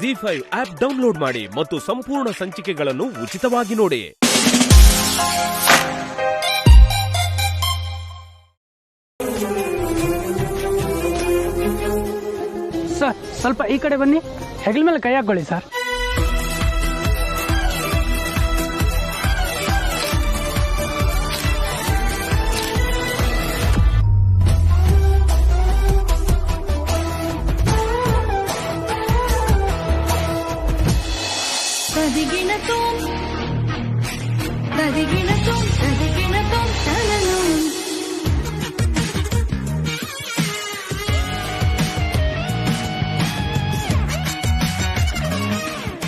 ZEE5 app download ಮಾಡಿ ಮತ್ತು ಸಂಪೂರ್ಣ ಸಂಚಿಕೆಗಳನ್ನು ಉಚಿತವಾಗಿ ನೋಡಿ. ಸರ್, ಸ್ವಲ್ಪ ಈ ಕಡೆ ಬನ್ನಿ. ಹೆಗಲ ಮೇಲೆ ಕೈ ಹಾಕೊಳ್ಳಿ ಸರ್.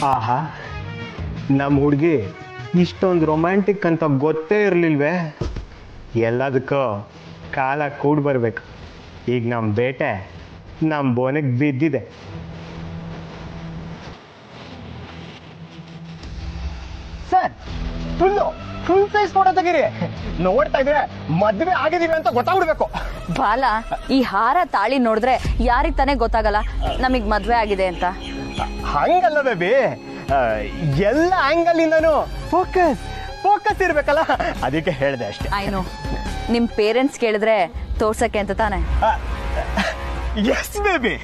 ಆಹಾ, ನಮ್ಮ ಹುಡುಗಿ ಇಷ್ಟೊಂದು ರೊಮ್ಯಾಂಟಿಕ್ ಅಂತ ಗೊತ್ತೇ ಇರಲಿಲ್ವೇ. ಎಲ್ಲದಕ್ಕೂ ಕಾಲ ಕೂಡಿ ಬರಬೇಕು. ಈಗ ನಮ್ಮ ಬೇಟೆ ನಮ್ಮ ಬೋನಿಗೆ ಬಿದ್ದಿದೆ. ಸರ್, ಫುಲ್ ಸೈಜ್ ಫೋಟೋ ತೆಗೀರಿ. ನೋಡ್ತಾ ಇದ್ರೆ ಮದುವೆ ಆಗಿದೀವಿ ಅಂತ ಗೊತ್ತಾಗ್ಬಿಡ್ಬೇಕು. ಬಾಲ, ಈ ಹಾರ ತಾಳಿ ನೋಡಿದ್ರೆ ಯಾರಿಗ್ ತಾನೇ ಗೊತ್ತಾಗಲ್ಲ ನಮಗ್ ಮದ್ವೆ ಆಗಿದೆ ಅಂತ. ಹಂಗಲ್ಲ ಬೇಬಿ, ಎಲ್ಲ ಆಂಗಲ್ ಇಂದನು ಫೋಕಸ್ ಇರ್ಬೇಕಲ್ಲ, ಅದಕ್ಕೆ ಹೇಳಿದೆ ಅಷ್ಟೇ. ಆಯ್ನು, ನಿಮ್ ಪೇರೆಂಟ್ಸ್ ಕೇಳಿದ್ರೆ ತೋರ್ಸಕ್ಕೆ ಅಂತ ತಾನೆ? Yes baby.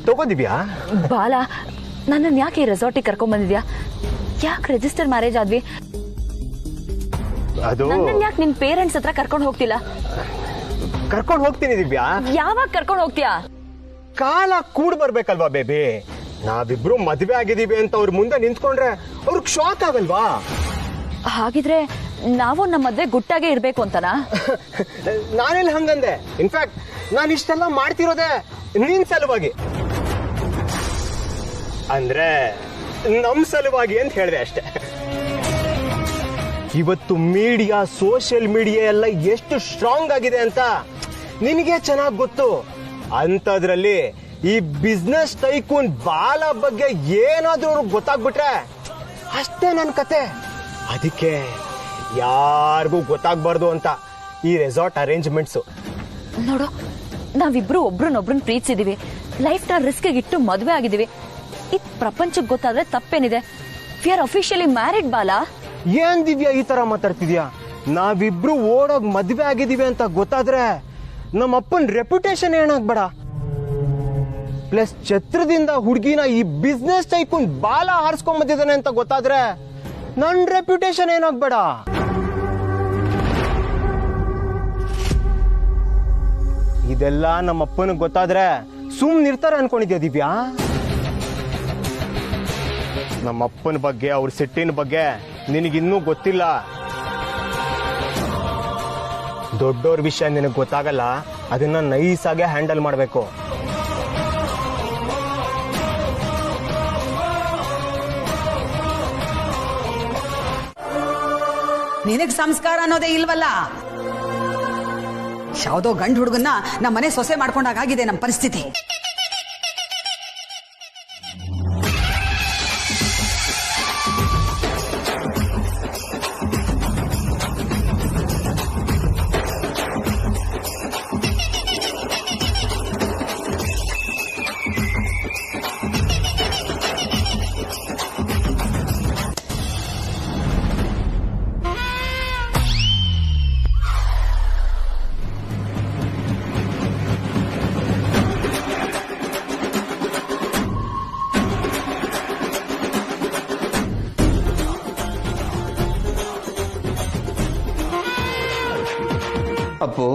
ತಗೋದಿವ್ಯಾ? ಬಾಲ, ನನ್ನನ್ನು ಯಾಕೆ ಈ ರೆಸಾರ್ಟಿಗೆ ಕರ್ಕೊಂಡ್ ಬಂದಿದ್ಯಾ? ಯಾಕೆ ರಿಜಿಸ್ಟರ್ ಮ್ಯಾರೇಜ್ ಆದ್ವಿ? ಅದು ನನ್ನನ್ನು ಯಾಕೆ ನಿನ್ ಪೇರೆಂಟ್ಸ್ ಹತ್ರ ಕರ್ಕೊಂಡು ಹೋಗ್ತಿಲ್ಲ? ಕರ್ಕೊಂಡು ಹೋಗ್ತೀನಿ ದಿವ್ಯಾ. ಯಾವಾಗ ಕರ್ಕೊಂಡು ಹೋಗ್ತೀಯಾ? ಕಾಲ ಕೂಡ್ ಬರ್ಬೇಕಲ್ವಾ ಬೇಬಿ. ನಾವಿಬ್ರು ಮದ್ವೆ ಆಗಿದೀವಿ ಅಂತ ಅವ್ರ ಮುಂದೆ ನಿಂತ್ಕೊಂಡ್ರೆ ಅವ್ರಿಗೆ ಶಾಕ್ ಆಗಲ್ವಾ? ಹಾಗಿದ್ರೆ ನಾವು ನಮ್ಮ ಮದ್ವೆ ಗುಟ್ಟಾಗೆ ಇರ್ಬೇಕು ಅಂತನಾ? ನಾನೆಲ್ಲಿ ಹಂಗಂದೆ. ಇನ್ಫ್ಯಾಕ್ಟ್ ನಾನು ಇಷ್ಟೆಲ್ಲ ಮಾಡ್ತಿರೋದೆ ನಿನ್ ಸಲುವಾಗಿ, ಅಂದ್ರೆ ನಮ್ ಸಲುವಾಗಿ ಅಂತ ಹೇಳಿದೆ ಅಷ್ಟೆ. ಇವತ್ತು ಮೀಡಿಯಾ, ಸೋಷಿಯಲ್ ಮೀಡಿಯಾ ಎಲ್ಲ ಎಷ್ಟು ಸ್ಟ್ರಾಂಗ್ ಆಗಿದೆ ಅಂತ ನಿನಗೆ ಚೆನ್ನಾಗಿ ಗೊತ್ತು. ಅಂತದ್ರಲ್ಲಿ ಈ ಬಿಸ್ನೆಸ್ ಟೈಕೂನ್ ಬಾಲ ಬಗ್ಗೆ ಏನಾದ್ರೂ ಅವ್ರಿಗೆ ಗೊತ್ತಾಗ್ಬಿಟ್ರೆ ಅಷ್ಟೇ ನನ್ನ ಕತೆ. ಅದಕ್ಕೆ ಯಾರಿಗೂ ಗೊತ್ತಾಗ್ಬಾರ್ದು ಅಂತ ಈ ರೆಸಾರ್ಟ್ ಅರೇಂಜ್ಮೆಂಟ್ಸ್. ನೋಡು, ನಾವಿಬ್ರು ಒಬ್ರನ್ನೊಬ್ರನ್ನ ಪ್ರೀತಿಸಿದೀವಿ, ಲೈಫ್ ನ ರಿಸ್ಕ್ ಇಟ್ಟು ಮದ್ವೆ ಆಗಿದೀವಿ. ಈ ಪ್ರಪಂಚಕ್ಕೆ ಗೊತ್ತಾದ್ರೆ ತಪ್ಪೇನಿದೆ? ವಿ ಆರ್ ಅಫಿಷಿಯಲಿ ಮ್ಯಾರಿಡ್ ಬಾಲ. ಏನ್ ದಿವ್ಯಾ ಈ ತರ ಮಾತಾಡ್ತಿದ್ಯಾ? ನಾವಿಬ್ರು ಓಡೋಗ್ ಮದ್ವೆ ಆಗಿದೀವಿ ಅಂತ ಗೊತ್ತಾದ್ರೆ ನಮ್ಮ ಅಪ್ಪನ್ ರೆಪ್ಯುಟೇಷನ್ ಏನಾಗ್ಬೇಡ. ಪ್ಲಸ್ ಛತ್ರದಿಂದ ಹುಡುಗಿನ ಈ ಬಿಸ್ನೆಸ್ ಟೈಕೂನ್ ಬಾಲ ಹಾರಿಸ್ಕೊಂಡ್ ಬಂದಿದ್ದಾನೆ ಅಂತ ಗೊತ್ತಾದ್ರೆ ನನ್ ರೆಪ್ಯುಟೇಷನ್ ಏನಾಗ್ಬೇಡ. ಇದೆಲ್ಲ ನಮ್ಮ ಅಪ್ಪನಿಗೆ ಗೊತ್ತಾದ್ರೆ ಸುಮ್ನಿರ್ತಾರೆ ಅನ್ಕೊಂಡಿದ್ಯಾ ದಿವ್ಯಾ? ನಮ್ಮ ಅಪ್ಪನ ಬಗ್ಗೆ, ಅವ್ರ ಸಿಟ್ಟಿನ ಬಗ್ಗೆ ನಿನಗಿನ್ನೂ ಗೊತ್ತಿಲ್ಲ. ದೊಡ್ಡೋರ್ ವಿಷಯ ನಿನಗೆ ಗೊತ್ತಾಗಲ್ಲ, ಅದನ್ನ ನೈಸ್ ಆಗಿ ಹ್ಯಾಂಡಲ್ ಮಾಡಬೇಕು. ನಿನಗ್ ಸಂಸ್ಕಾರ ಅನ್ನೋದೇ ಇಲ್ವಲ್ಲ. ಯಾವ್ದೋ ಗಂಡು ಹುಡುಗನ್ನ ನಮ್ಮ ಮನೆ ಸೊಸೆ ಮಾಡ್ಕೊಂಡಾಗಿದೆ ನಮ್ಮ ಪರಿಸ್ಥಿತಿ. ಅಪ್ಪು,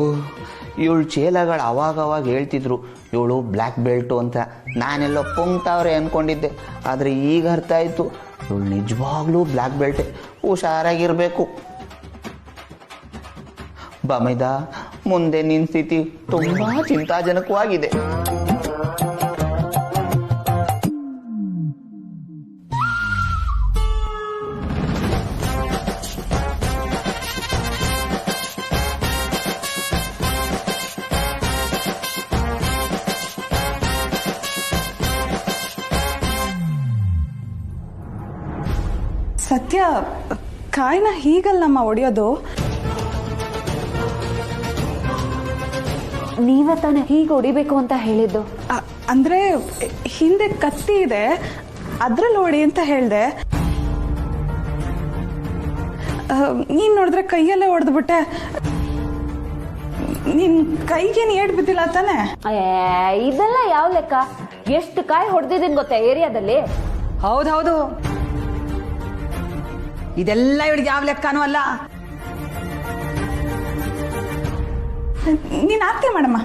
ಇವಳು ಚೇಲಗಳು ಅವಾಗವಾಗ ಹೇಳ್ತಿದ್ರು ಇವಳು ಬ್ಲ್ಯಾಕ್ ಬೆಲ್ಟು ಅಂತ. ನಾನೆಲ್ಲೋ ಪುಂಕ್ತಾವ್ರೆ ಅಂದ್ಕೊಂಡಿದ್ದೆ, ಆದರೆ ಈಗ ಅರ್ಥ ಆಯಿತು ಇವಳು ನಿಜವಾಗ್ಲೂ ಬ್ಲ್ಯಾಕ್ ಬೆಲ್ಟೆ. ಹುಷಾರಾಗಿರಬೇಕು. ಬಮೈದ, ಮುಂದೆ ನಿನ್ನ ಸ್ಥಿತಿ ತುಂಬ ಚಿಂತಾಜನಕವಾಗಿದೆ. ಸತ್ಯ ಕಾಯಿನ ಹೀಗಲ್ಲಮ್ಮ ಹೊಡೆಯೋದು. ನೀವೇ ತಾನೇ ಹೀಗೆ ಹೊಡಿಬೇಕು ಅಂತ ಹೇಳಿದ್ದು. ಅಂದ್ರೆ ಹಿಂದೆ ಕತ್ತಿ ಇದೆ, ಅದ್ರಲ್ಲಿ ಹೊಡಿ ಅಂತ ಹೇಳ್ದೆ. ನೀನ್ ನೋಡಿದ್ರೆ ಕೈಯಲ್ಲೇ ಹೊಡೆದ್ಬಿಟ್ಟೆ. ನಿನ್ ಕೈಗೇನು ಏಟ್ ಬಿದ್ದಿಲ್ಲ ತಾನೆ? ಇದೆಲ್ಲ ಯಾವ ಲೆಕ್ಕ? ಎಷ್ಟು ಕಾಯಿ ಹೊಡೆದಿದ್ದೀನಿ ಗೊತ್ತಾ ಏರಿಯಾದಲ್ಲಿ. ಹೌದೌದು, ಇದೆಲ್ಲ ಇವಳಿಗೆ ಯಾವ ಲೆಕ್ಕನೂ ಅಲ್ಲ. ನೀನ್ ಆರ್ತಿ ಮಾಡಮ್ಮ.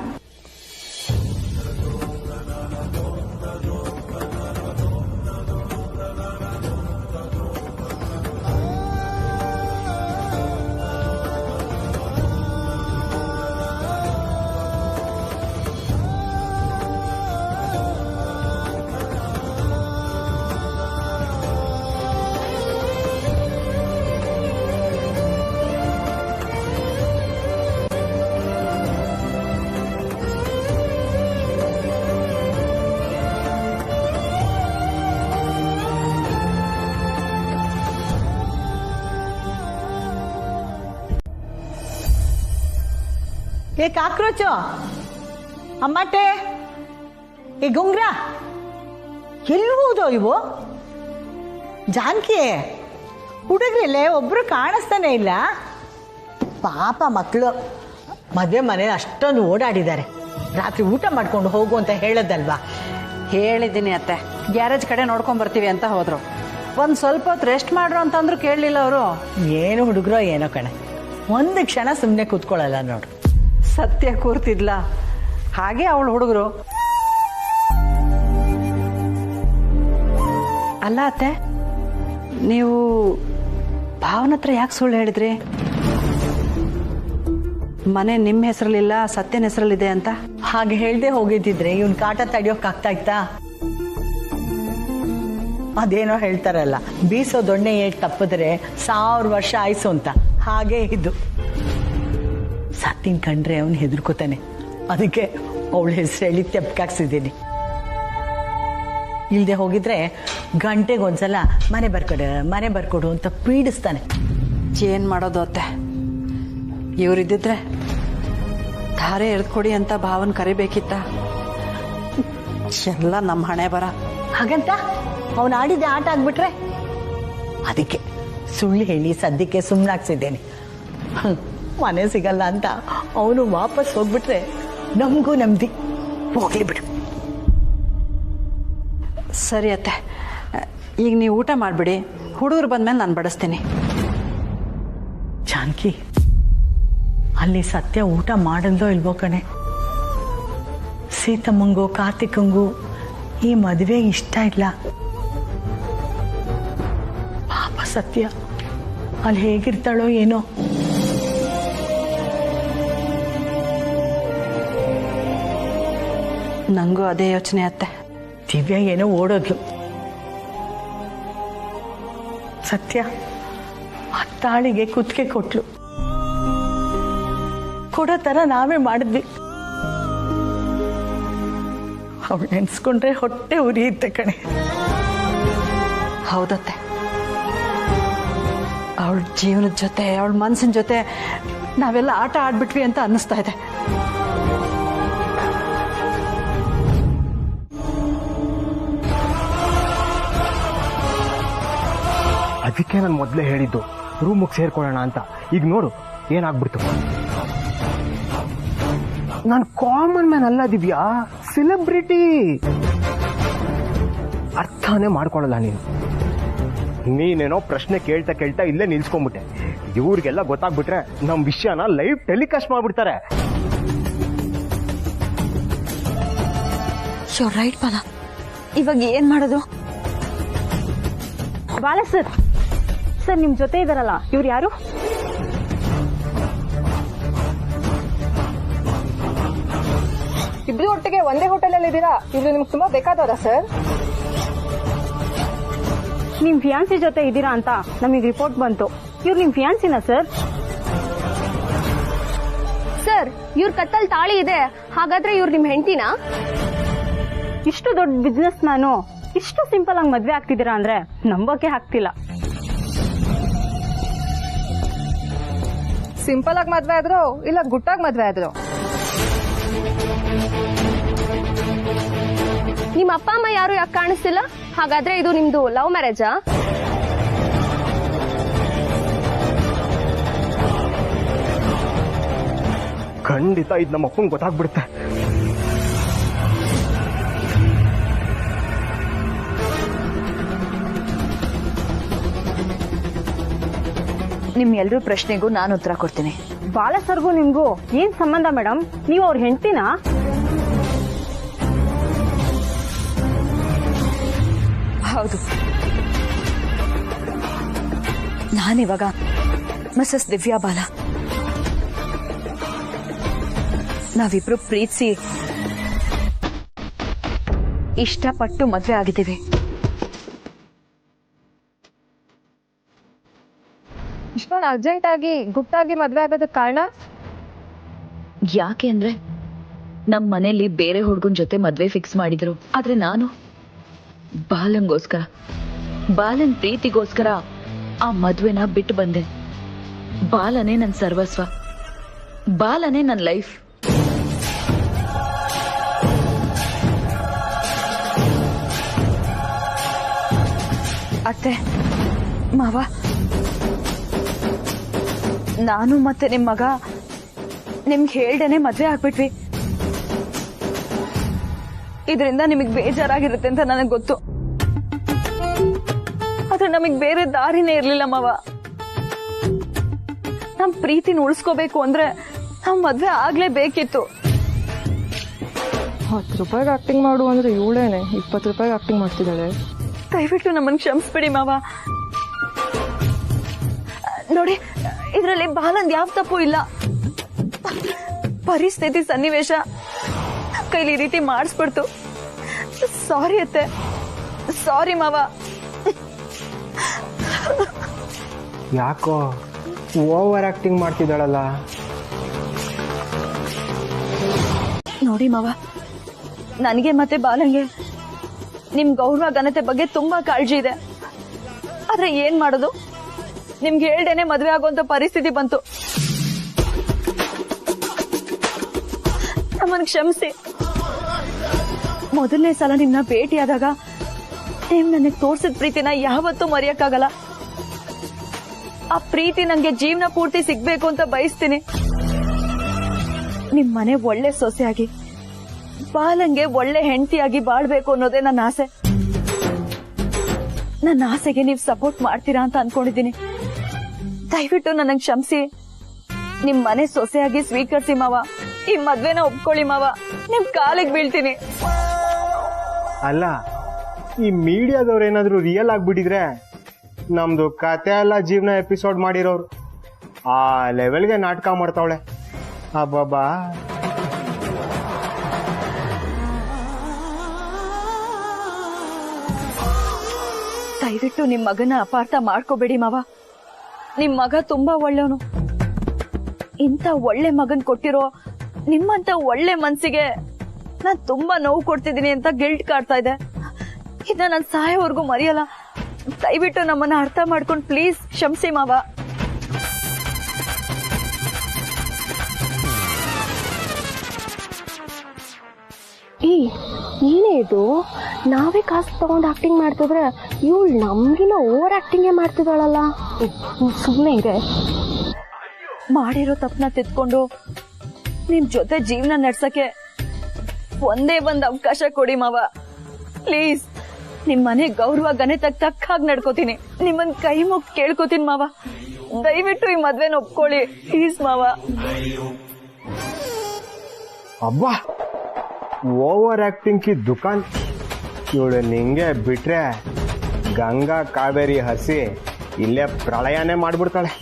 ಏ ಕಾಕ್ರೋಚು, ಅಮ್ಮಟ್ಟೆ, ಈ ಗುಂಗ್ರ ಎಲ್ಲಿ ಹೋದೋ ಇವು? ಜಾನಕಿ, ಹುಡುಗ್ರಿಲ್ಲೇ ಒಬ್ರು ಕಾಣಿಸ್ತಾನೆ ಇಲ್ಲ. ಪಾಪ ಮಕ್ಕಳು ಮದುವೆ ಮನೆ ಅಷ್ಟೊಂದು ಓಡಾಡಿದ್ದಾರೆ. ರಾತ್ರಿ ಊಟ ಮಾಡ್ಕೊಂಡು ಹೋಗು ಅಂತ ಹೇಳೋದಲ್ವಾ? ಹೇಳಿದ್ದೀನಿ ಅತ್ತೆ, ಗ್ಯಾರೇಜ್ ಕಡೆ ನೋಡ್ಕೊಂಡ್ ಬರ್ತೀವಿ ಅಂತ ಹೋದ್ರು. ಒಂದ್ ಸ್ವಲ್ಪ ಹೊತ್ತು ರೆಸ್ಟ್ ಮಾಡ್ರು ಅಂತಂದ್ರು ಕೇಳಲಿಲ್ಲ ಅವರು. ಏನು ಹುಡುಗರೋ ಏನೋ ಕಣೆ, ಒಂದು ಕ್ಷಣ ಸುಮ್ಮನೆ ಕೂತ್ಕೊಳ್ಳಲ್ಲ ನೋಡು. ಸತ್ಯ ಕೂರ್ತಿದ್ಲ, ಹಾಗೆ ಅವಳು ಹುಡುಗರು. ಅಲ್ಲ ಅತ್ತೆ, ನೀವು ಭಾವನ ಹತ್ರ ಯಾಕೆ ಸುಳ್ಳು ಹೇಳಿದ್ರಿ? ಮನೆ ನಿಮ್ಮ ಹೆಸರಲ್ಲಿಲ್ಲ, ಸತ್ಯನ ಹೆಸರಲ್ಲಿದೆ ಅಂತ. ಹಾಗೆ ಹೇಳ್ದೆ ಹೋಗಿದ್ದಿದ್ರೆ ಇವನ್ ಕಾಟ ತಡಿಯೋಕ್ಕಾಗ್ತಾ ಇತ್ತಾ? ಅದೇನೋ ಹೇಳ್ತಾರಲ್ಲ, ಬೀಸೋ ದೊಣ್ಣೆ ಏಟ್ ತಪ್ಪಿದ್ರೆ 1000 ವರ್ಷ ಆಯ್ಸು ಅಂತ. ಹಾಗೆ ಇದು. ಸತ್ತಿನ ಕಂಡ್ರೆ ಅವನು ಹೆದರ್ಕೋತಾನೆ. ಅದಕ್ಕೆ ಅವಳ ಹೆಸರು ಹೇಳಿ ತೆಪ್ಕಾಕ್ಸಿದ್ದೀನಿ. ಇಲ್ದೆ ಹೋಗಿದ್ರೆ ಗಂಟೆಗೊಂದ್ಸಲ ಮನೆ ಬರ್ಕೊಡು ಅಂತ ಪೀಡಿಸ್ತಾನೆ. ಏನ್ ಮಾಡೋದು ಅತ್ತೆ, ಇವರಿದ್ದಿದ್ರೆ ಧಾರೆ ಎಳ್ಕೊಡಿ ಅಂತ ಭಾವನ್ ಕರಿಬೇಕಿತ್ತ. ಎಲ್ಲ ನಮ್ಮ ಹಣೆ ಬರ. ಹಾಗಂತ ಅವನು ಆಡಿದ ಆಟ ಆಗ್ಬಿಟ್ರೆ? ಅದಕ್ಕೆ ಸುಳ್ಳು ಹೇಳಿ ಸದ್ಯಕ್ಕೆ ಸುಮ್ಮನಾಗ್ಸಿದ್ದೇನೆ. ಮನೆ ಸಿಗಲ್ಲ ಅಂತ ಅವನು ವಾಪಸ್ ಹೋಗ್ಬಿಟ್ರೆ ನಮಗೂ ನೆಮ್ಮದಿ. ಹೋಗ್ಲಿ ಬಿಡು. ಸರಿ ಅತ್ತೆ, ಈಗ ನೀವು ಊಟ ಮಾಡಿಬಿಡಿ, ಹುಡುಗರು ಬಂದ್ಮೇಲೆ ನಾನು ಬಡಿಸ್ತೀನಿ. ಜಾನಕಿ, ಅಲ್ಲಿ ಸತ್ಯ ಊಟ ಮಾಡಲ್ದೋ ಇಲ್ವೋ ಕಣೆ. ಸೀತಮ್ಮಂಗೂ ಕಾರ್ತಿಕಂಗೂ ಈ ಮದುವೆ ಇಷ್ಟ ಇಲ್ಲ. ಪಾಪ ಸತ್ಯ ಅಲ್ಲಿ ಹೇಗಿರ್ತಾಳೋ ಏನೋ. ನಂಗೂ ಅದೇ ಯೋಚನೆ ಅತ್ತೆ. ದಿವ್ಯ ಏನೋ ಓಡೋದ್ಲು. ಸತ್ಯ ತಾಳಿಗೆ ಕುತ್ತಿಗೆ ಕೊಟ್ಲು. ಕೊಡೋ ತರ ನಾವೇ ಮಾಡಿದ್ವಿ. ಅವಳು ನೆನ್ಸ್ಕೊಂಡ್ರೆ ಹೊಟ್ಟೆ ಉರಿಯುತ್ತೆ ಕಣೆ. ಹೌದತ್ತೆ, ಅವಳ ಜೀವನದ ಜೊತೆ ಅವಳ ಮನಸ್ಸಿನ ಜೊತೆ ನಾವೆಲ್ಲ ಆಟ ಆಡ್ಬಿಟ್ವಿ ಅಂತ ಅನ್ನಿಸ್ತಾ ಇದೆ. ಅದಕ್ಕೆ ನಾನು ಮೊದಲೇ ಹೇಳಿದ್ದು ರೂಮಿಗೆ ಸೇರ್ಕೊಳ್ಳೋಣ ಅಂತ. ಈಗ ನೋಡು ಏನಾಗ್ಬಿಡ್ತು. ನಾನು ಕಾಮನ್ ಮ್ಯಾನ್ ಅಲ್ಲ ದಿವ್ಯಾ, ಸೆಲೆಬ್ರಿಟಿ. ಅರ್ಥನೇ ಮಾಡ್ಕೊಳ್ಳಲ್ಲ ನೀನು. ನೀನೇನೋ ಪ್ರಶ್ನೆ ಕೇಳ್ತಾ ಕೇಳ್ತಾ ಇಲ್ಲೇ ನಿಲ್ಸ್ಕೊಂಡ್ಬಿಟ್ಟೆ. ಇವ್ರಿಗೆಲ್ಲ ಗೊತ್ತಾಗ್ಬಿಟ್ರೆ ನಮ್ ವಿಷಯನ ಲೈವ್ ಟೆಲಿಕಾಸ್ಟ್ ಮಾಡ್ಬಿಡ್ತಾರೆ. ರೈಟ್ ಬಾಲ, ಇವಾಗ ಏನ್ ಮಾಡೋದು? ಬಾಲ ಸರ್, ಸರ್ ನಿಮ್ ಜೊತೆ ಇದಾರಲ್ಲ, ಇವ್ರು ಯಾರು? ಇಬ್ರು ಒಟ್ಟಿಗೆ ಒಂದೇ ಹೋಟೆಲ್ ಅಲ್ಲಿ ಇದ್ದೀರಾ? ಇವ್ರು ನಿಮ್ಗೆ ತುಂಬಾ ಬೇಕಾದವರಾ ಸರ್? ನಿಮ್ ಫಿಯಾನ್ಸಿ ಜೊತೆ ಇದ್ದೀರಾ ಅಂತ ನಮಗೆ ರಿಪೋರ್ಟ್ ಬಂತು. ಇವ್ರು ನಿಮ್ ಫಿಯಾನ್ಸಿನಾ ಸರ್? ಸರ್, ಇವ್ರ ಕತ್ತಲ್ ತಾಳಿ ಇದೆ, ಹಾಗಾದ್ರೆ ಇವ್ರು ನಿಮ್ ಹೆಂಡತಿನಾ? ಇಷ್ಟು ದೊಡ್ಡ ಬಿಸ್ನೆಸ್ ನಾನು ಇಷ್ಟು ಸಿಂಪಲ್ ಆಗಿ ಮದ್ವೆ ಆಗ್ತಿದ್ದೀರಾ ಅಂದ್ರೆ ನಂಬಕ್ಕೆ ಆಗ್ತಿಲ್ಲ. ಸಿಂಪಲ್ ಆಗಿ ಮದ್ವೆ ಆದ್ರು ಇಲ್ಲ ಗುಟ್ಟಾಗಿ ಮದ್ವೆ ಆದ್ರು? ನಿಮ್ಮ ಅಪ್ಪ ಅಮ್ಮ ಯಾರು ಯಾಕೆ ಕಾಣಿಸ್ತಿಲ್ಲ? ಹಾಗಾದ್ರೆ ಇದು ನಿಮ್ದು ಲವ್ ಮ್ಯಾರೇಜಾ? ಖಂಡಿತ ಇದು ನಮ್ಮ ಅಪ್ಪಂಗೆ ಗೊತ್ತಾಗ್ಬಿಡುತ್ತೆ. ನಿಮ್ ಎಲ್ರೂ ಪ್ರಶ್ನೆಗೂ ನಾನು ಉತ್ತರ ಕೊಡ್ತೀನಿ. ಬಾಲ ಸರ್ಗೂ ನಿಮ್ಗೂ ಏನ್ ಸಂಬಂಧ ಮೇಡಮ್? ನೀವು ಅವ್ರ ಹೆಂಡ್ತಿನಾ? ಹೌದು, ನಾನಿವಾಗ ಮಿಸಸ್ ದಿವ್ಯಾ ಬಾಲ. ನಾವಿಬ್ರು ಪ್ರೀತಿಸಿ ಇಷ್ಟಪಟ್ಟು ಮದ್ವೆ ಆಗಿದ್ದೀವಿ. ಇಷ್ಟೊಂದು ಅರ್ಜೆಂಟ್ ಆಗಿ ಗುಟ್ಟಾಗಿ ಮದ್ವೆ ಆಗೋದಕ್ಕೆ ಕಾರಣ? ಯಾಕೆ ಅಂದ್ರೆ ನಮ್ ಮನೇಲಿ ಬೇರೆ ಹುಡುಗನ್ ಜೊತೆ ಮದ್ವೆ ಫಿಕ್ಸ್ ಮಾಡಿದ್ರು. ಆದ್ರೆ ನಾನು ಬಾಲಂಗೋಸ್ಕರ, ಬಾಲನ್ ಪ್ರೀತಿಗೋಸ್ಕರ ಆ ಮದ್ವೆನ ಬಿಟ್ಟು ಬಂದೆ. ಬಾಲನೇ ನನ್ ಸರ್ವಸ್ವ, ಬಾಲನೇ ನನ್ ಲೈಫ್. ಅತ್ತೆ ಮಾವ, ನಾನು ಮತ್ತೆ ನಿಮ್ ಮಗ ನಿಮ್ಗೆ ಹೇಳ್ದೇನೆ ಮದ್ವೆ ಆಗ್ಬಿಟ್ವಿ. ಇದರಿಂದ ನಿಮಗ್ ಬೇಜಾರಾಗಿರುತ್ತೆ ಅಂತ ನನಗ್ ಗೊತ್ತು. ಆದ್ರೆ ನಮಗ್ ಬೇರೆ ದಾರಿನೇ ಇರ್ಲಿಲ್ಲ ಮಾವ. ನಮ್ ಪ್ರೀತಿನ ಉಳಿಸ್ಕೋಬೇಕು ಅಂದ್ರೆ ನಾವ್ ಮದ್ವೆ ಆಗ್ಲೇಬೇಕಿತ್ತು. 10 ರೂಪಾಯಿಗೆ ಆಕ್ಟಿಂಗ್ ಮಾಡು ಅಂದ್ರೆ ಇವಳೇನೆ 20 ರೂಪಾಯಿಗೆ ಆಕ್ಟಿಂಗ್ ಮಾಡ್ತಿದ್ದಾಳೆ. ದಯವಿಟ್ಟು ನಮ್ಮನ್ ಕ್ಷಮಿಸ್ಬಿಡಿ ಮಾವ. ನೋಡಿ, ಇದ್ರಲ್ಲಿ ಬಾಲಂದ್ ಯಾವ ತಪ್ಪು ಇಲ್ಲ. ಪರಿಸ್ಥಿತಿ, ಸನ್ನಿವೇಶ ಕೈಲಿ ಈ ರೀತಿ ಮಾಡಿಸ್ಬಿಡ್ತು. ಸಾರಿ ಅತ್ತೆ, ಸಾರಿ ಮಾವ. ಯಾಕೋ ಓವರ್ ಆಕ್ಟಿಂಗ್ ಮಾಡ್ತಿದ್ದಾಳಲ್ಲ? ನೋಡಿ ಮಾವ, ನನಗೆ ಮತ್ತೆ ಬಾಲಂಗೆ ನಿಮ್ ಗೌರವ ಘನತೆ ಬಗ್ಗೆ ತುಂಬಾ ಕಾಳಜಿ ಇದೆ. ಆದ್ರೆ ಏನ್ ಮಾಡೋದು, ನಿಮ್ಗೆ ಹೇಳ್ದೇನೆ ಮದ್ವೆ ಆಗುವಂತ ಪರಿಸ್ಥಿತಿ ಬಂತು. ನಮ್ಮನ್ ಕ್ಷಮಿಸಿ. ಮೊದಲನೇ ಸಲ ನಿಮ್ನ ಭೇಟಿಯಾದಾಗ ನೀವ್ ನನಗ್ ತೋರ್ಸಿದ ಪ್ರೀತಿನ ಯಾವತ್ತೂ ಮರೆಯಕ್ಕಾಗಲ್ಲ. ಆ ಪ್ರೀತಿ ನಂಗೆ ಜೀವನ ಪೂರ್ತಿ ಸಿಗ್ಬೇಕು ಅಂತ ಬಯಸ್ತೀನಿ. ನಿಮ್ ಮನೆ ಒಳ್ಳೆ ಸೊಸೆಯಾಗಿ, ಬಾಲಂಗೆ ಒಳ್ಳೆ ಹೆಂಡತಿಯಾಗಿ ಬಾಳ್ಬೇಕು ಅನ್ನೋದೇ ನನ್ನ ಆಸೆ. ನನ್ನ ಆಸೆಗೆ ನೀವ್ ಸಪೋರ್ಟ್ ಮಾಡ್ತೀರಾ ಅಂತ ಅನ್ಕೊಂಡಿದ್ದೀನಿ. ದಯವಿಟ್ಟು ನನಗ್ ಕ್ಷಮಿಸಿ. ನಿಮ್ ಮನೆ ಸೊಸೆಯಾಗಿ ಸ್ವೀಕರಿಸಿ ಮಾವ. ಈ ಮದ್ವೆನ ಒಪ್ಕೊಳ್ಳಿ ಮಾವ. ನಿಮ್ ಕಾಲಿಗೆ ಬೀಳ್ತೀನಿ. ಅಲ್ಲ, ಈ ಮೀಡಿಯಾದವ್ರು ಏನಾದ್ರು ರಿಯಲ್ ಆಗ್ಬಿಟ್ಟಿದ್ರೆ ನಮ್ದು ಕತೆ ಎಲ್ಲ ಜೀವನ ಎಪಿಸೋಡ್ ಮಾಡಿರೋರು. ಆ ಲೆವೆಲ್ಗೆ ನಾಟಕ ಮಾಡ್ತಾವಳೆ. ಅಬ್ಬಬ್ಬಾ. ದಯವಿಟ್ಟು ನಿಮ್ ಮಗನ ಅಪಾರ್ಥ ಮಾಡ್ಕೋಬೇಡಿ ಮಾವ. ನಿಮ್ ಮಗ ತುಂಬಾ ಒಳ್ಳೆಯವನು. ಇಂಥ ಒಳ್ಳೆ ಮಗನ್ ಕೊಟ್ಟಿರೋ ನಿಮ್ಮಂತ ಒಳ್ಳೆ ಮನ್ಸಿಗೆ ನಾನ್ ತುಂಬಾ ನೋವು ಕೊಡ್ತಿದ್ದೀನಿ ಅಂತ ಗಿಲ್ಟ್ ಕಾಡ್ತಾ ಇದೆ. ಇದನ್ನ ನಾನ್ ಸಾಯೋವರೆಗೂ ಮರೆಯಲ್ಲ. ದಯವಿಟ್ಟು ನಮ್ಮನ್ನ ಅರ್ಥ ಮಾಡ್ಕೊಂಡು ಪ್ಲೀಸ್ ಕ್ಷಮಿಸಿ ಮಾವ. ಏನೇ ಇದು? ನಾವೇ ಕಾಸು ತಗೊಂಡು ಆಕ್ಟಿಂಗ್ ಮಾಡ್ತಿದ್ರೆ ಇವಳು ನಮ್ಗಿನ ಓವರ್ ಆಕ್ಟಿಂಗೇ ಮಾಡ್ತಿದ್ದಾಳಲ್ಲ. ಸುಮ್ಮನೆ ಇದೆ. ಮಾಡಿರೋ ತಪ್ಪನ ತಿದ್ಕೊಂಡು ನಿಮ್ ಜೊತೆ ಜೀವನ ನಡ್ಸಕ್ಕೆ ಒಂದೇ ಒಂದ್ ಅವಕಾಶ ಕೊಡಿ ಮಾವ. ಪ್ಲೀಸ್, ನಿಮ್ ಮನೆ ಗೌರವ ಘನತೆಗೆ ತಕ್ಕ ಹಾಗೆ ನಡ್ಕೋತೀನಿ. ನಿಮ್ಮನ್ ಕೈ ಮುಗ್ದು ಕೇಳ್ಕೋತೀನಿ ಮಾವ. ದಯವಿಟ್ಟು ಈ ಮದ್ವೆನ ಒಪ್ಕೊಳ್ಳಿ ಪ್ಲೀಸ್ ಮಾವ. ಅಬ್ಬಾ, ಓವರ್ ಆಕ್ಟಿಂಗ್ ಕಿ ದುಕಾನ್. ಇವಳು ನಿಂಗೆ ಬಿಟ್ರೆ ಗಂಗಾ ಕಾವೇರಿ ಹಸಿ ಇಲ್ಲೇ ಪ್ರಳಯನೇ ಮಾಡ್ಬಿಡ್ತಾಳೆ.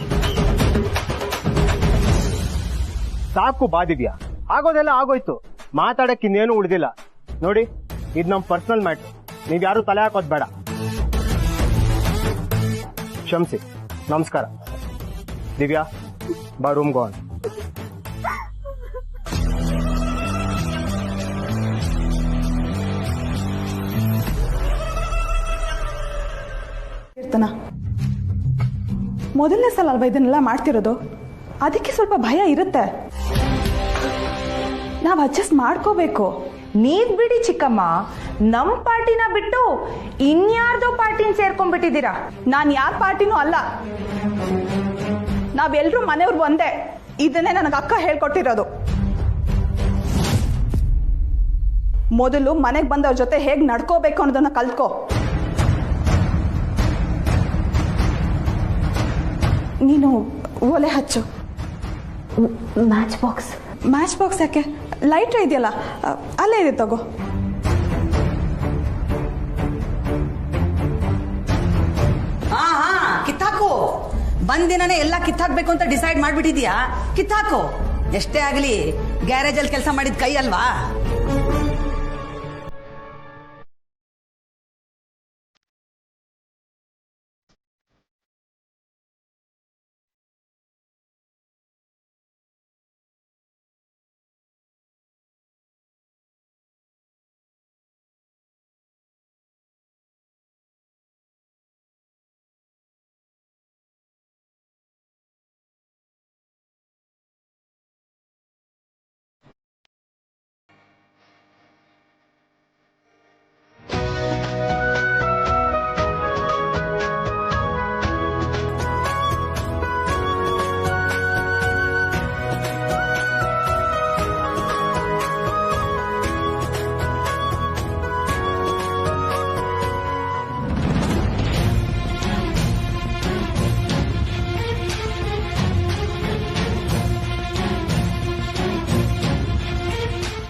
ಸಾಕು ಬಾದಿದ್ಯಾ, ಆಗೋದೆಲ್ಲ ಆಗೋಯ್ತು. ಮಾತಾಡಕ್ ಇನ್ನೇನು ಉಳಿದಿಲ್ಲ. ನೋಡಿ, ಇದು ನಮ್ ಪರ್ಸನಲ್ ಮ್ಯಾಟ್ರ್. ನೀವ್ ಯಾರು ತಲೆ ಹಾಕೋದ್ ಬೇಡ. ಕ್ಷಮಿಸಿ. ನಮಸ್ಕಾರ. ದಿವ್ಯಾ, ಬಾ ರೂಮ್ ಗೋನ್. ಮೊದಲನೇ ಸಲ ಅಲ್ವಾ ಇದನ್ನೆಲ್ಲ ಮಾಡ್ತಿರೋದು? ಅದಕ್ಕೆ ಸ್ವಲ್ಪ ಭಯ ಇರುತ್ತೆ. ನಾವು ಅಡ್ಜಸ್ಟ್ ಮಾಡ್ಕೋಬೇಕು. ನೀವ್ ಬಿಡಿ ಚಿಕ್ಕಮ್ಮ, ನಮ್ ಪಾರ್ಟಿನ ಬಿಟ್ಟು ಇನ್ಯಾರ್ದೋ ಪಾರ್ಟಿನ ಸೇರ್ಕೊಂಡ್ಬಿಟ್ಟಿದ್ದೀರಾ. ನಾನು ಯಾರ ಪಾರ್ಟಿನೂ ಅಲ್ಲ. ನಾವೆಲ್ಲರೂ ಮನೆಯವ್ರು ಒಂದೇ. ಇದನ್ನೇ ನನಗೆ ಅಕ್ಕ ಹೇಳ್ಕೊಟ್ಟಿರೋದು. ಮೊದಲು ಮನೆಗೆ ಬಂದವ್ರ ಜೊತೆ ಹೇಗೆ ನಡ್ಕೋಬೇಕು ಅನ್ನೋದನ್ನ ಕಲ್ತ್ಕೋ. ನೀನು ಒಲೆ ಹಚ್ಚು. Match box. ಮ್ಯಾಚ್ ಬಾಕ್ಸ್ ಯಾಕೆ? ಲೈಟ್ರ್ ಇದೆಯಲ್ಲ, ಅಲ್ಲೇ ಇದೆ, ತಗೋ. ಹಾ ಕಿತ್ತಾಕು. ಬಂದಿನೇ ಎಲ್ಲ ಕಿತ್ತಾಕ್ಬೇಕು ಅಂತ ಡಿಸೈಡ್ ಮಾಡ್ಬಿಟ್ಟಿದ್ಯಾ? ಕಿತ್ತಾಕು. ಎಷ್ಟೇ ಆಗ್ಲಿ ಗ್ಯಾರೇಜ್ ಅಲ್ಲಿ ಕೆಲಸ ಮಾಡಿದ ಕೈ ಅಲ್ವಾ?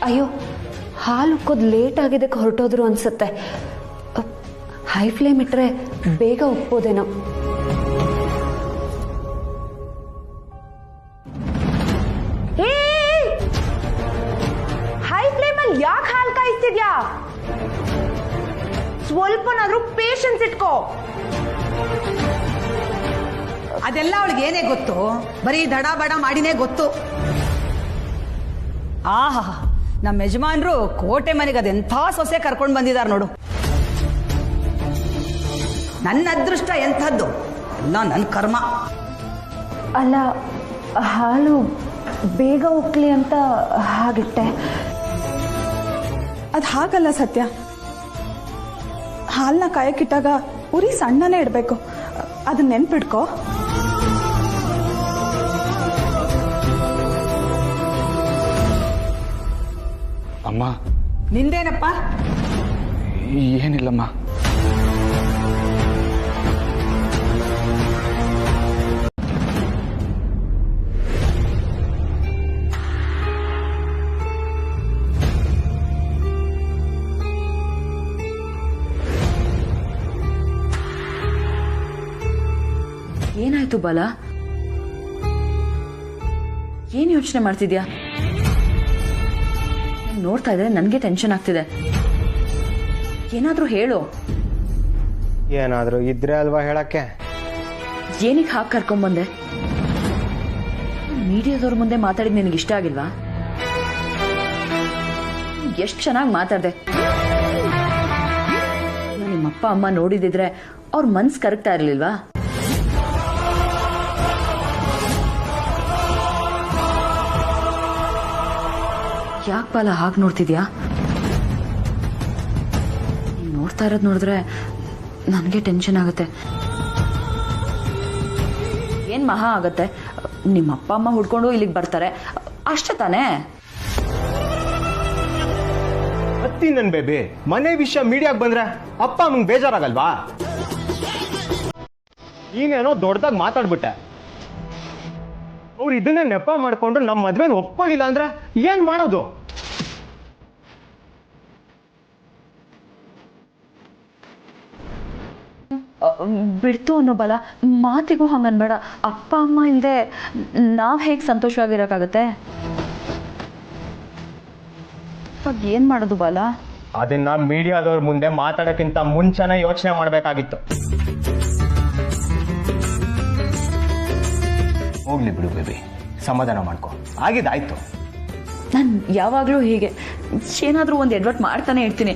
ಅಯ್ಯೋ, ಹಾಲು ಉಕ್ಕೋದು ಲೇಟ್ ಆಗಿದ್ದಕ್ಕೆ ಹೊರಟೋದ್ರು ಅನ್ಸುತ್ತೆ. ಹೈ ಫ್ಲೇಮ್ ಇಟ್ರೆ ಬೇಗ ಉಕ್ಬೋದೇನೋ. ಹೈ ಫ್ಲೇಮ್ ಅಲ್ಲಿ ಯಾಕೆ ಹಾಲು ಕಾಯಿಸ್ತಿದ್ಯಾ? ಸ್ವಲ್ಪನಾದ್ರೂ ಪೇಷನ್ಸ್ ಇಟ್ಕೋ. ಅದೆಲ್ಲ ಅವಳಿಗೆ ಏನೇ ಗೊತ್ತು, ಬರೀ ದಡ ಬಡ ಮಾಡಿನೇ ಗೊತ್ತು. ಆಹಾ, ನಮ್ಮ ಯಜಮಾನ್ರು ಕೋಟೆ ಮನೆಗೆ ಅದೆಂಥ ಸೊಸೆ ಕರ್ಕೊಂಡು ಬಂದಿದ್ದಾರೆ ನೋಡು. ನನ್ನ ಅದೃಷ್ಟ ಎಂಥದ್ದು, ಎಲ್ಲ ನನ್ನ ಕರ್ಮ. ಅಲ್ಲ, ಹಾಲು ಬೇಗ ಉಕ್ಲಿ ಅಂತ ಹಾಗಿಟ್ಟೆ. ಅದು ಹಾಗಲ್ಲ ಸತ್ಯ. ಹಾಲನ್ನ ಕಾಯಕ್ಕಿಟ್ಟಾಗ ಉರಿ ಸಣ್ಣನೇ ಇಡಬೇಕು. ಅದನ್ನ ನೆನ್ಪಿಡ್ಕೋ. ಅಮ್ಮ. ನಿಂದೇನಪ್ಪ? ಏನಿಲ್ಲಮ್ಮ. ಏನಾಯ್ತು ಬಾಲ? ಏನ್ ಯೋಚನೆ ಮಾಡ್ತಿದ್ಯಾ? ನೋಡ್ತಾ ಇದ್ರೆ ನನ್ಗೆ ಟೆನ್ಷನ್ ಆಗ್ತಿದೆ. ಏನಾದ್ರೂ ಹೇಳು. ಏನಾದ್ರೂ ಇದ್ರೆ ಅಲ್ವಾ ಹೇಳಕ್ಕೆ. ಏನಕ್ಕೆ ಹಾಕಿ ಕರ್ಕೊಂಡ್ಬಂದೆ? ಮೀಡಿಯಾದವ್ರ ಮುಂದೆ ಮಾತಾಡಿದ್ ನಿನಗೆ ಇಷ್ಟ ಆಗಿಲ್ವಾ? ಎಷ್ಟು ಚೆನ್ನಾಗಿ ಮಾತಾಡ್ದೆ. ನಿಮ್ಮಪ್ಪ ಅಮ್ಮ ನೋಡಿದಿದ್ರೆ ಅವ್ರ ಮನ್ಸ್ ಕರಗ್ತಾ ಇರ್ಲಿಲ್ವಾ? ಯಾಕೆ ಬಾಲ ಹಾಗೆ ನೋಡ್ತಿದ್ಯಾ? ನೋಡ್ತಾ ಇರೋದು ನೋಡಿದ್ರೆ ನನಗೆ ಟೆನ್ಷನ್ ಆಗುತ್ತೆ. ಏನ್ ಮಹಾ ಆಗತ್ತೆ? ನಿಮ್ಮ ಅಪ್ಪ ಅಮ್ಮ ಹುಡ್ಕೊಂಡು ಇಲ್ಲಿಗೆ ಬರ್ತಾರೆ ಅಷ್ಟೇ ತಾನೇ? ಅತ್ತಿ ನನ್ ಬೇಬಿ, ಮನೆ ವಿಷಯ ಮೀಡಿಯಾಗ್ ಬಂದ್ರೆ ಅಪ್ಪ ಅಮ್ಮಂಗ್ ಬೇಜಾರಾಗಲ್ವಾ? ನೀನೇನೋ ದೊಡ್ಡದಾಗಿ ಮಾತಾಡ್ಬಿಟ್ಟೆ. ಅವ್ರು ಇದನ್ನೇ ನೆಪ ಮಾಡ್ಕೊಂಡು ನಮ್ಮ ಮದ್ವೆನ ಒಪ್ಕೊಳ್ಳಿಲ್ಲ ಅಂದ್ರೆ ಏನ್ ಮಾಡೋದು? ಬಿಡ್ತು ಅನ್ನೋ ಬಲ, ಮಾತಿಗೂ ಹಂಗನ್ಬೇಡ. ಅಪ್ಪ ಅಮ್ಮ ಇಲ್ಲದೆ ನಾವ್ ಹೇಗೆ ಸಂತೋಷವಾಗಿರಕ್ಕಾಗತ್ತೆ? ಏನ್ ಮಾಡೋದು ಬಾಲ? ಅದನ್ನ ಮೀಡಿಯಾದವ್ರ ಮುಂದೆ ಮಾತಾಡೋಕ್ಕಿಂತ ಮುಂಚೆನೇ ಯೋಚನೆ ಮಾಡ್ಬೇಕಾಗಿತ್ತು. ಹೋಗ್ಲಿ ಬಿಡು ಬೇಬಿ, ಸಮಾಧಾನ ಮಾಡ್ಕೊ. ಆಗಿದ್ದಾಯ್ತು. ನಾನು ಯಾವಾಗ್ಲೂ ಹೀಗೆ ಏನಾದ್ರೂ ಒಂದು ಎಡ್ವರ್ಟ್ ಮಾಡ್ತಾನೆ ಇರ್ತೀನಿ.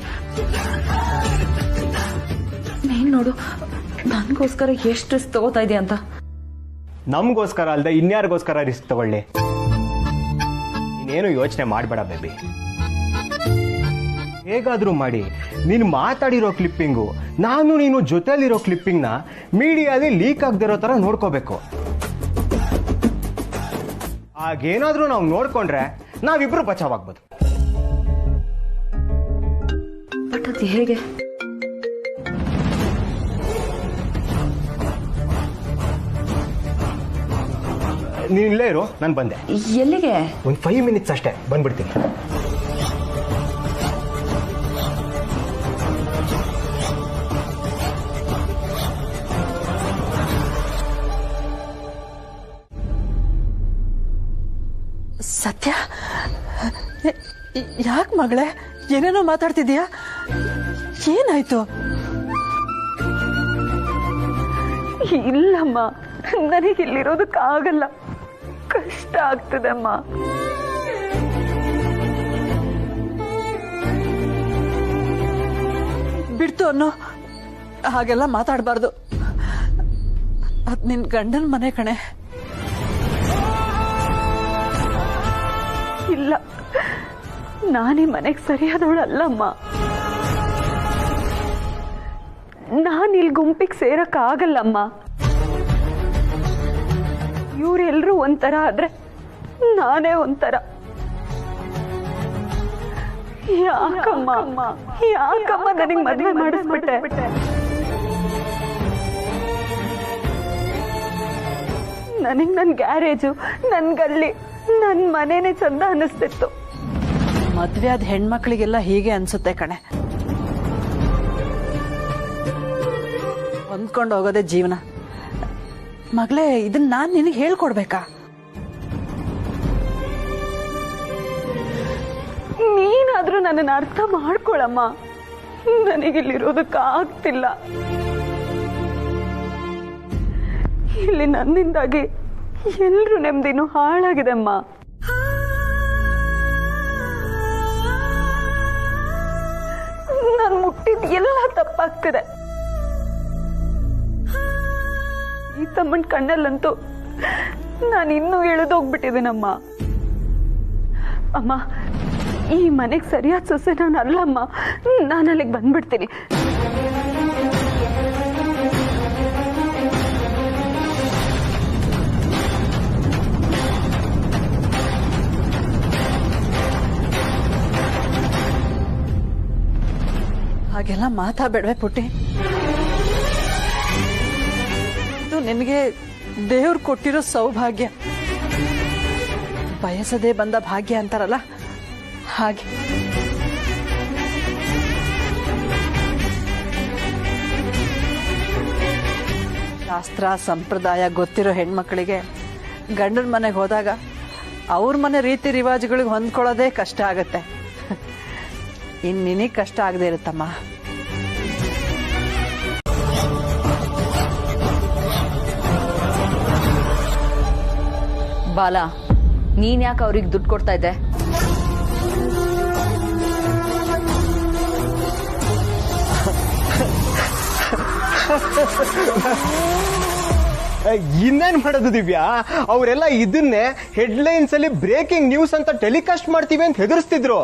ನೀನ್ ನೋಡು, ನನ್ಗೋಸ್ಕರ ಎಷ್ಟು ತಗೋತಾ ಇದೆಯಾ ಅಂತ. ನಮಗೋಸ್ಕರ ಅಲ್ಲದೆ ಇನ್ಯಾರಿಗೋಸ್ಕರ ರಿಸ್ಕ್ ತಗೊಳ್ಳಿ? ನೀನೇನು ಯೋಚನೆ ಮಾಡಬೇಡ ಬೇಬಿ. ಹೇಗಾದ್ರೂ ಮಾಡಿ ನೀನು ಮಾತಾಡಿರೋ ಕ್ಲಿಪ್ಪಿಂಗು, ನಾನು ನೀನು ಜೊತೆಲಿರೋ ಕ್ಲಿಪ್ಪಿಂಗ್ನ ಮೀಡಿಯಾದಲ್ಲಿ ಲೀಕ್ ಆಗದಿರೋ ಥರ ನೋಡ್ಕೋಬೇಕು. ಹಾಗೇನಾದ್ರೂ ನಾವು ನೋಡ್ಕೊಂಡ್ರೆ ನಾವಿಬ್ರು ಬಚಾವಾಗ್ಬೋದು. ಬಟ್ ಅದು ಹೇಗೆ? ನೀನ್ ಇಲ್ಲೇ ಇರು, ನಾನು ಬಂದೆ. ಎಲ್ಲಿಗೆ? ಒಂದು 5 ಮಿನಿಟ್ಸ್ ಅಷ್ಟೇ, ಬಂದ್ಬಿಡ್ತೀನಿ. ಸತ್ಯ, ಯಾಕೆ ಮಗಳೇ ಏನೇನೋ ಮಾತಾಡ್ತಿದ್ಯಾ? ಏನಾಯ್ತು? ಇಲ್ಲಮ್ಮ, ನನಗಿಲ್ಲಿರೋದಕ್ಕಾಗಲ್ಲ, ಕಷ್ಟ ಆಗ್ತದೆ ಅಮ್ಮ. ಬಿಡ್ತು ಅನ್ನೋ ಹಾಗೆಲ್ಲ ಮಾತಾಡಬಾರ್ದು. ಅದ್ ನಿನ್ ಗಂಡನ ಮನೆ ಕಣೆ. ಇಲ್ಲ, ನಾನೀ ಮನೆಗೆ ಸರಿಯಾದವಳಲ್ಲಮ್ಮ. ನಾನಿಲ್ಲಿ ಗುಂಪಿಗೆ ಸೇರಕ್ಕಾಗಲ್ಲಮ್ಮ. ಇವರೆಲ್ಲರೂ ಒಂಥರ ಆದ್ರೆ ನಾನೇ ಒಂಥರ. ಯಾಕಮ್ಮ ನನಗೆ ಮದುವೆ ಮಾಡಿಸ್ಬಿಟ್ಟೆ? ನನಗೆ ನನ್ನ ಗ್ಯಾರೇಜು, ನನ್ನ ಗಲ್ಲಿ, ನನ್ನ ಮನೇನೆ ಚಂದ ಅನ್ನಿಸ್ತಿತ್ತು. ಮದ್ವೆ ಆದ ಹೆಣ್ಮಕ್ಳಿಗೆಲ್ಲ ಹೀಗೆ ಅನ್ಸುತ್ತೆ ಕಣೆ. ಹೊಂದ್ಕೊಂಡು ಹೋಗೋದೇ ಜೀವನ. ಮಗಳೇ, ಇದನ್ನ ನಾನ್ ನಿನಗೆ ಹೇಳ್ಕೊಡ್ಬೇಕಾ? ನೀನಾದ್ರೂ ನನ್ನನ್ನು ಅರ್ಥ ಮಾಡ್ಕೊಳಮ್ಮ. ನನಗಿಲ್ಲಿರೋದಕ್ಕಾಗ್ತಿಲ್ಲ. ಇಲ್ಲಿ ನನ್ನಿಂದಾಗಿ ಎಲ್ರೂ ನೆಮ್ಮದಿನೂ ಹಾಳಾಗಿದೆ ಅಮ್ಮ. ನಾನು ಮುಟ್ಟಿದ ಎಲ್ಲ ತಪ್ಪಾಗ್ತದೆ. ಈ ತಮ್ಮನ ಕಣ್ಣಲ್ಲಂತೂ ನಾನು ಇನ್ನೂ ಇಳಿದೋಗ್ಬಿಟ್ಟಿದ್ದೀನಮ್ಮ. ಅಮ್ಮ, ಈ ಮನೆಗೆ ಸರಿಯಾದ ಸೊಸೆ ನಾನು ಅಲ್ಲಮ್ಮ. ನಾನು ಅಲ್ಲಿಗೆ ಬಂದ್ಬಿಡ್ತೀನಿ. ಹಾಗೆಲ್ಲ ಮಾತಾಡ್ಬೇಡ್ವೆ ಪುಟ್ಟಿ. ಇದು ನಿನಗೆ ದೇವ್ರು ಕೊಟ್ಟಿರೋ ಸೌಭಾಗ್ಯ. ಬಯಸದೇ ಬಂದ ಭಾಗ್ಯ ಅಂತಾರಲ್ಲ ಹಾಗೆ. ಶಾಸ್ತ್ರ ಸಂಪ್ರದಾಯ ಗೊತ್ತಿರೋ ಹೆಣ್ಮಕ್ಳಿಗೆ ಗಂಡನ ಮನೆಗೆ ಹೋದಾಗ ಅವ್ರ ಮನೆ ರೀತಿ ರಿವಾಜುಗಳಿಗೆ ಹೊಂದ್ಕೊಳ್ಳೋದೇ ಕಷ್ಟ ಆಗತ್ತೆ. ಇನ್ ನಿನಗೆ ಕಷ್ಟ ಆಗದೆ ಇರುತ್ತಮ್ಮ. ಬಾಲ, ನೀನ್ ಯಾಕೆ ಅವ್ರಿಗೆ ದುಡ್ಡು ಕೊಡ್ತಾ ಇದ್ದೆ? ಇನ್ನೇನ್ ಮಾಡೋದು ದಿವ್ಯಾ? ಅವರೆಲ್ಲ ಇದನ್ನೇ ಹೆಡ್ಲೈನ್ಸ್ ಅಲ್ಲಿ ಬ್ರೇಕಿಂಗ್ ನ್ಯೂಸ್ ಅಂತ ಟೆಲಿಕಾಸ್ಟ್ ಮಾಡ್ತೀವಿ ಅಂತ ಹೆದರ್ಸ್ತಿದ್ರು.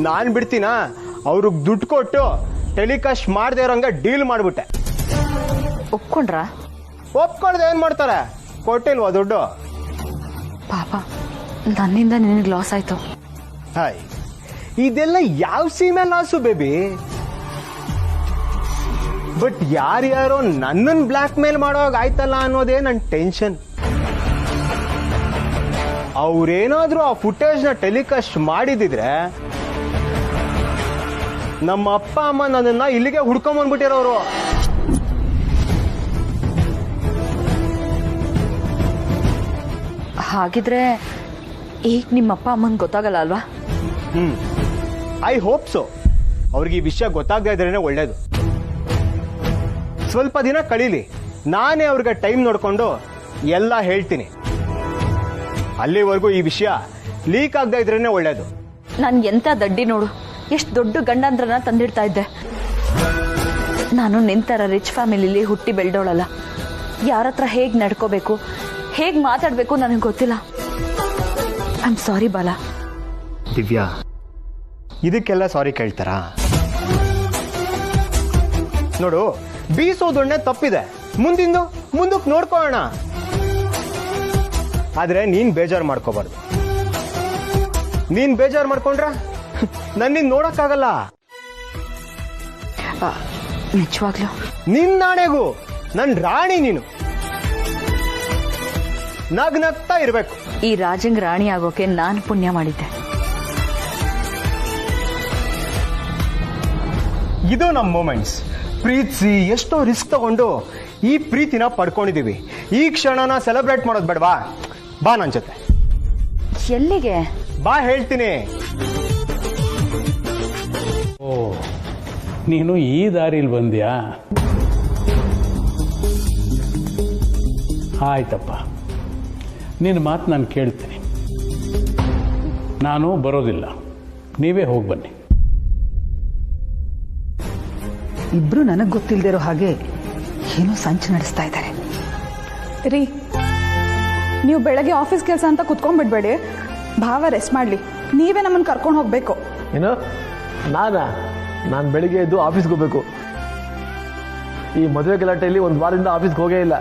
ನಾನ್ ಬಿಡ್ತೀನಾ? ಅವ್ರಿಗೆ ದುಡ್ಡು ಕೊಟ್ಟು ಟೆಲಿಕಾಸ್ಟ್ ಮಾಡದೇ ಇರೋಂಗ ಡೀಲ್ ಮಾಡ್ಬಿಟ್ಟೆ. ಒಪ್ಕೊಂಡ್ರ? ಒಪ್ಕೊಳ್ದೆ ಏನ್ ಮಾಡ್ತಾರೆ? ಕೊಟ್ಟಿಲ್ವಾ ದುಡ್ಡು? ಪಾಪ, ನನ್ನಿಂದ ನಿನಗೆ ಲಾಸ್ ಆಯ್ತು. ಹಾಯ್, ಇದೆಲ್ಲ ಯಾವ ಸೀಮೆ ಲಾಸು ಬೇಬಿ? ಬಟ್ ಯಾರ್ಯಾರೋ ನನ್ನನ್ನು ಬ್ಲ್ಯಾಕ್ ಮೇಲ್ ಮಾಡೋವಾಗ ಆಯ್ತಲ್ಲ ಅನ್ನೋದೇ ನನ್ನ ಟೆನ್ಷನ್. ಅವ್ರೇನಾದ್ರೂ ಆ ಫುಟೇಜ್ ನ ಟೆಲಿಕಾಸ್ಟ್ ಮಾಡಿದಿದ್ರೆ ನಮ್ಮ ಅಪ್ಪ ಅಮ್ಮ ನನ್ನನ್ನ ಇಲ್ಲಿಗೆ ಹುಡ್ಕೊಂಬಂದ್ಬಿಟ್ಟಿರೋರು. ಹಾಗಿದ್ರೆ ಈಗ ನಿಮ್ಮ ಅಪ್ಪ ಅಮ್ಮನ್ ಗೊತ್ತಾಗಲ್ಲ ಅಲ್ವಾ? I hope so. ಅವ್ರಿಗೆ ಈ ವಿಷಯ ಗೊತ್ತಾಗದೇ ಇದ್ರೇನೆ ಒಳ್ಳೇದು. ಸ್ವಲ್ಪ ದಿನ ಕಳೀಲಿ, ನಾನೇ ಅವ್ರಿಗೆ ಟೈಮ್ ನೋಡ್ಕೊಂಡು ಎಲ್ಲ ಹೇಳ್ತೀನಿ. ಅಲ್ಲಿವರೆಗೂ ಈ ವಿಷಯ ಲೀಕ್ ಆಗದೆ ಇದ್ರೇನೆ ಒಳ್ಳೇದು. ನನ್ ಎಂತ ದಡ್ಡಿ ನೋಡು, ಎಷ್ಟು ದೊಡ್ಡ ಗಂಡಂದ್ರನ್ನ ತಂದಿಡ್ತಾ ಇದ್ದೆ. ನಾನು ನಿಂತರ ರಿಚ್ ಫ್ಯಾಮಿಲಿಲಿ ಹುಟ್ಟಿ ಬೆಳೆದೋಳಲ್ಲ. ಯಾರ ಹತ್ರ ಹೇಗ್ ನಡ್ಕೋಬೇಕು, ಹೇಗ್ ಮಾತಾಡ್ಬೇಕು ನನಗೆ ಗೊತ್ತಿಲ್ಲ. I am sorry Bala. Divya, ಇದಕ್ಕೆಲ್ಲ ಸಾರಿ ಕೇಳ್ತಾರಾ? ನೋಡು, ಬೀಸೋದೊಣ್ಣೆ ತಪ್ಪಿದೆ, ಮುಂದಕ್ಕೆ ನೋಡ್ಕೊಳ್ಳೋಣ. ಆದ್ರೆ ನೀನ್ ಬೇಜಾರು ಮಾಡ್ಕೋಬಾರ್ದು. ನೀನ್ ಬೇಜಾರು ಮಾಡ್ಕೊಂಡ್ರ ನನ್ನಿಂದ ನೋಡಕ್ಕಾಗಲ್ಲ. ನಿಜವಾಗ್ಲೂ ನಿನ್ನಾಣೆಗೂ ನನ್ ರಾಣಿ ನೀನು. ನಗ್ನಗ್ತಾ ಇರ್ಬೇಕು. ಈ ರಾಜಂಗ್ ರಾಣಿ ಆಗೋಕೆ ನಾನು ಪುಣ್ಯ ಮಾಡಿದ್ದೆ. ಇದು ನಮ್ಮ ಮೂಮೆಂಟ್ಸ್. ಪ್ರೀತಿಸಿ ಎಷ್ಟೋ ರಿಸ್ಕ್ ತಗೊಂಡು ಈ ಪ್ರೀತಿನ ಪಡ್ಕೊಂಡಿದೀವಿ. ಈ ಕ್ಷಣನ ಸೆಲೆಬ್ರೇಟ್ ಮಾಡೋದು ಬೇಡವಾ? ಬಾ ನನ್ ಜೊತೆ. ಎಲ್ಲಿಗೆ? ಬಾ, ಹೇಳ್ತೀನಿ. ಓ, ನೀನು ಈ ದಾರಿಲಿ ಬಂದ್ಯಾ? ಆಯ್ತಪ್ಪ, ನಿನ್ನ ಮಾತು ನಾನು ಕೇಳ್ತೀನಿ. ನಾನು ಬರೋದಿಲ್ಲ, ನೀವೇ ಹೋಗಿ ಬನ್ನಿ. ಇಬ್ರು ನನಗೆ ಗೊತ್ತಿಲ್ಲದಿರೋ ಹಾಗೆ ಏನೋ ಸಂಚು ನಡೆಸ್ತಾ ಇದ್ದಾರೆ. ರೀ, ನೀವು ಬೆಳಗ್ಗೆ ಆಫೀಸ್ ಕೆಲಸ ಅಂತ ಕುತ್ಕೊಂಡ್ಬಿಡ್ಬೇಡಿ. ಭಾವ ರೆಸ್ಟ್ ಮಾಡಲಿ, ನೀವೇ ನಮ್ಮನ್ನು ಕರ್ಕೊಂಡು ಹೋಗ್ಬೇಕು. ಏನು? ನಾನು ಬೆಳಿಗ್ಗೆ ಎದ್ದು ಆಫೀಸ್ಗೆ ಹೋಗ್ಬೇಕು. ಈ ಮದುವೆ ಗಲಾಟೆಯಲ್ಲಿ ಒಂದು ವಾರದಿಂದ ಆಫೀಸ್ಗೆ ಹೋಗೇ ಇಲ್ಲ.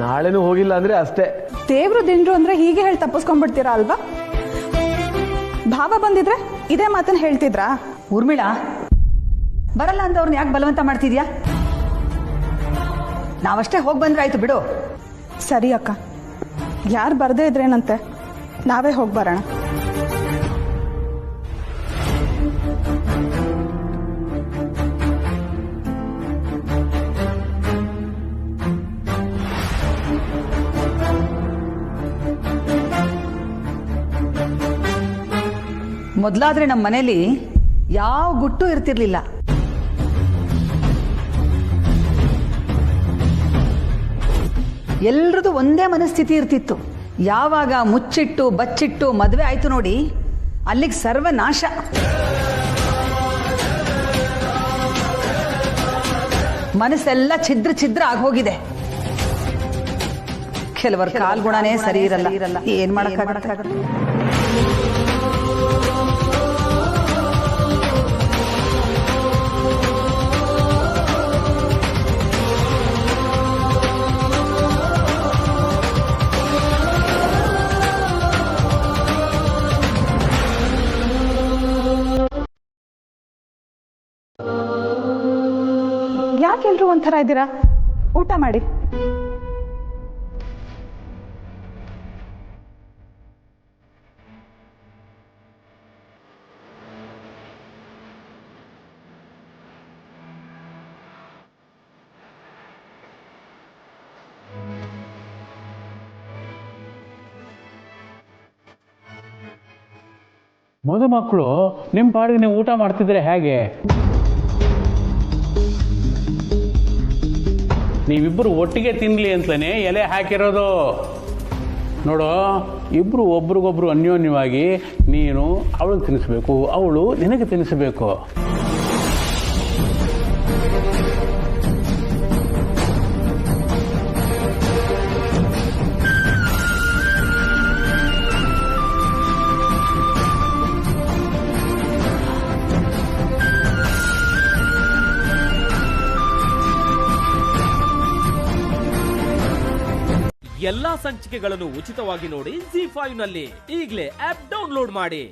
ನಾಳೆನೂ ಹೋಗಿಲ್ಲ ಅಂದ್ರೆ ಅಷ್ಟೇ. ದೇವ್ರು ದಿಂಡ್ರು ಅಂದ್ರೆ ಹೀಗೆ ಹೇಳಿ ತಪ್ಪಿಸ್ಕೊಂಡ್ಬಿಡ್ತೀರಾ ಅಲ್ವಾ? ಭಾವ ಬಂದಿದ್ರೆ ಇದೇ ಮಾತನ್ನ ಹೇಳ್ತಿದ್ರಾ? ಊರ್ಮಿಳಾ, ಬರಲ್ಲ ಅಂತ ಅವ್ರನ್ನ ಯಾಕೆ ಬಲವಂತ ಮಾಡ್ತಿದ್ಯಾ? ನಾವಷ್ಟೇ ಹೋಗಿ ಬಂದ್ರೆ ಆಯ್ತು ಬಿಡು. ಸರಿ ಅಕ್ಕ, ಯಾರು ಬರ್ದೇ ಇದ್ರೇನಂತೆ, ನಾವೇ ಹೋಗಿ ಬರೋಣ. ಮೊದಲಾದ್ರೆ ನಮ್ಮ ಮನೇಲಿ ಯಾವ ಗುಟ್ಟು ಇರ್ತಿರ್ಲಿಲ್ಲ. ಎಲ್ರದು ಒಂದೇ ಮನಸ್ಥಿತಿ ಇರ್ತಿತ್ತು. ಯಾವಾಗ ಮುಚ್ಚಿಟ್ಟು ಬಚ್ಚಿಟ್ಟು ಮದುವೆ ಆಯ್ತು ನೋಡಿ, ಅಲ್ಲಿಗೆ ಸರ್ವನಾಶ. ಮನಸ್ಸೆಲ್ಲ ಛಿದ್ರ ಆಗೋಗಿದೆ. ಕೆಲವರ ಕಾಲ್ಗುಣನೇ ಸರಿ ಇರಲ್ಲ. ಏನ್ ಮಾಡಕ್ಕಾಗತ್ತೆ? ಯಾಕೆಲ್ರು ಒಂಥರ ಇದ್ದೀರಾ? ಊಟ ಮಾಡಿ. ಮದುಮಕ್ಕಳು ನಿಮ್ಮ ಪಾಡಿಗೆ ನೀವು ಊಟ ಮಾಡ್ತಿದ್ರೆ ಹೇಗೆ? ನೀವಿಬ್ಬರು ಒಟ್ಟಿಗೆ ತಿನ್ನಲಿ ಅಂತಲೇ ಎಲೆ ಹಾಕಿರೋದು. ನೋಡೋ, ಇಬ್ಬರು ಒಬ್ರಿಗೊಬ್ರು ಅನ್ಯೋನ್ಯವಾಗಿ ನೀನು ಅವಳಿಗೆ ತಿನ್ನಿಸ್ಬೇಕು, ಅವಳು ನಿನಗೆ ತಿನ್ನಿಸ್ಬೇಕು. ಎಲ್ಲಾ ಸಂಚಿಕೆಗಳನ್ನು ಉಚಿತವಾಗಿ ನೋಡಿ ZEE5 ನಲ್ಲಿ. ಈಗಲೇ ಆಪ್ ಡೌನ್ಲೋಡ್ ಮಾಡಿ.